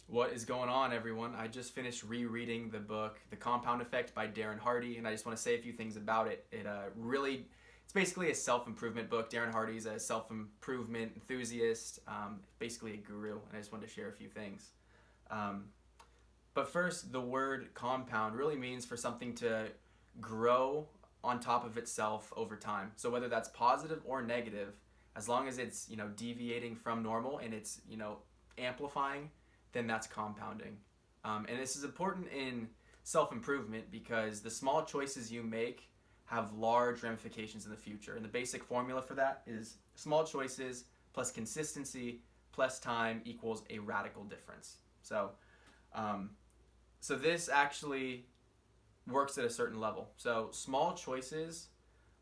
What is going on, everyone? I just finished rereading the book The Compound Effect by Darren Hardy, and I just want to say a few things about it. It's basically a self-improvement book. Darren Hardy's a self-improvement enthusiast, basically a guru, and I just wanted to share a few things. Um, but first, the word compound really means for something to grow on top of itself over time. So whether that's positive or negative, as long as it's deviating from normal and it's amplifying, then that's compounding. And this is important in self improvement because the small choices you make have large ramifications in the future. And the basic formula for that is small choices plus consistency plus time equals a radical difference. Um, so this actually works at a certain level. So small choices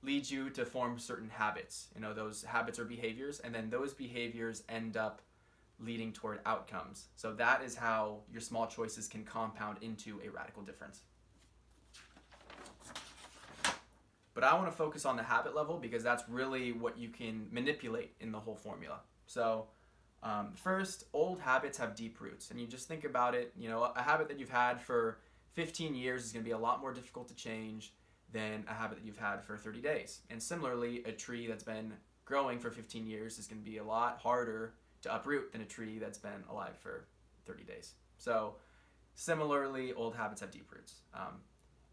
lead you to form certain habits. Those habits or behaviors, and then those behaviors end up leading toward outcomes. So that is how your small choices can compound into a radical difference. But I want to focus on the habit level because that's really what you can manipulate in the whole formula. So first, old habits have deep roots. And you just think about it, a habit that you've had for 15 years is going to be a lot more difficult to change than a habit that you've had for 30 days. And similarly, a tree that's been growing for 15 years is going to be a lot harder to uproot than a tree that's been alive for 30 days. So similarly, old habits have deep roots.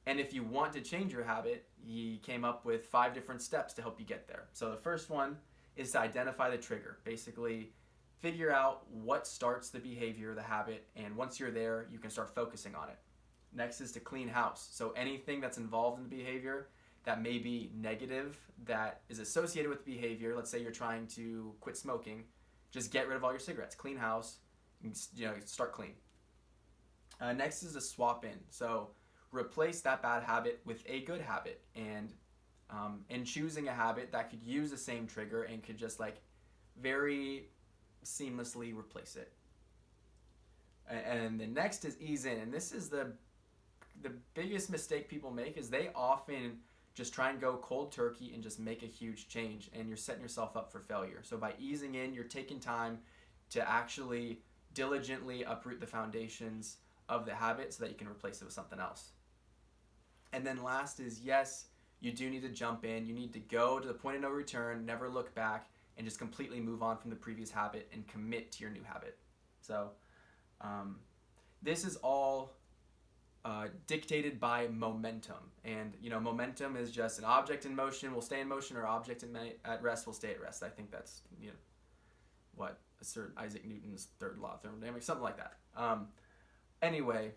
And if you want to change your habit, he came up with 5 different steps to help you get there. So the first one is to identify the trigger. Basically, figure out what starts the behavior, the habit, and once you're there, you can start focusing on it. Next is to clean house. So anything that's involved in the behavior that may be negative, that is associated with the behavior, let's say you're trying to quit smoking, just get rid of all your cigarettes, clean house, start clean. Next is to swap in. So replace that bad habit with a good habit, and choosing a habit that could use the same trigger and could just very seamlessly replace it. And the next is ease in, and this is the biggest mistake people make is they often just try and go cold turkey and just make a huge change, and you're setting yourself up for failure. So by easing in, you're taking time to actually diligently uproot the foundations of the habit so that you can replace it with something else. And then last is, yes, you do need to jump in. You need to go to the point of no return, never look back, and just completely move on from the previous habit and commit to your new habit. So this is all dictated by momentum. And momentum is just an object in motion will stay in motion, or object at rest will stay at rest. I think that's what Sir Isaac Newton's third law of thermodynamics, something like that. Anyway,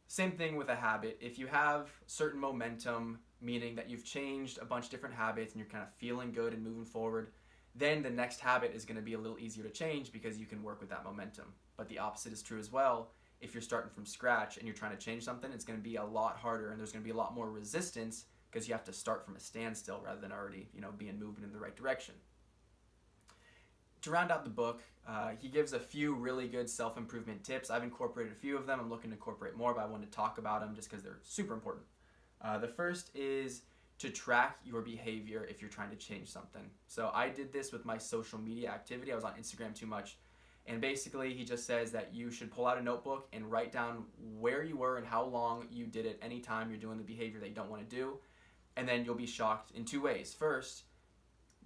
same thing with a habit. If you have certain momentum, meaning that you've changed a bunch of different habits and you're kind of feeling good and moving forward, then the next habit is going to be a little easier to change because you can work with that momentum. But the opposite is true as well. If you're starting from scratch and you're trying to change something, it's going to be a lot harder, and there's going to be a lot more resistance because you have to start from a standstill rather than already being moving in the right direction. To round out the book, he gives a few really good self-improvement tips. I've incorporated a few of them. I'm looking to incorporate more, but I wanted to talk about them just because they're super important. The first is to track your behavior if you're trying to change something. So I did this with my social media activity. I was on Instagram too much. And basically, he just says that you should pull out a notebook and write down where you were and how long you did it anytime you're doing the behavior that you don't want to do. And then you'll be shocked in 2 ways. First,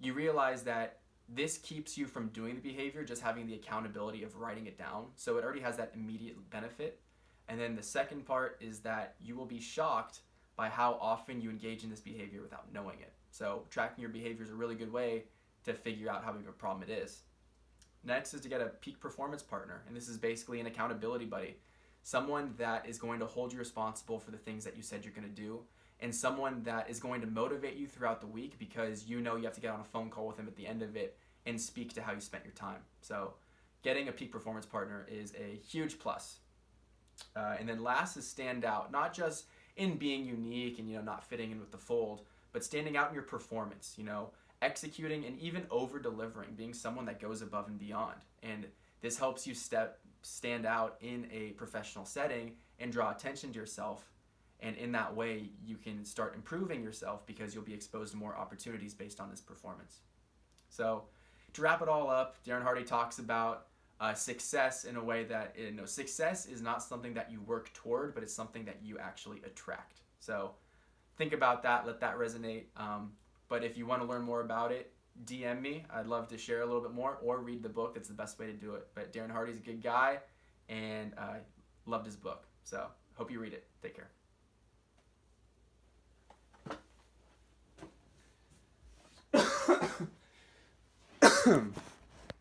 you realize that this keeps you from doing the behavior, just having the accountability of writing it down. So it already has that immediate benefit. And then the second part is that you will be shocked by how often you engage in this behavior without knowing it. So tracking your behavior is a really good way to figure out how big of a problem it is. Next is to get a peak performance partner, and this is basically an accountability buddy. Someone that is going to hold you responsible for the things that you said you're going to do, and someone that is going to motivate you throughout the week because you have to get on a phone call with them at the end of it and speak to how you spent your time. So getting a peak performance partner is a huge plus. And then last is stand out, not just in being unique and not fitting in with the fold, but standing out in your performance, executing and even over delivering, being someone that goes above and beyond. And this helps you stand out in a professional setting and draw attention to yourself. And in that way, you can start improving yourself because you'll be exposed to more opportunities based on this performance. So to wrap it all up, Darren Hardy talks about success in a way that, success is not something that you work toward, but it's something that you actually attract. So think about that, let that resonate. But if you want to learn more about it, DM me. I'd love to share a little bit more, or read the book. That's the best way to do it. But Darren Hardy's a good guy, and loved his book. So hope you read it. Take care.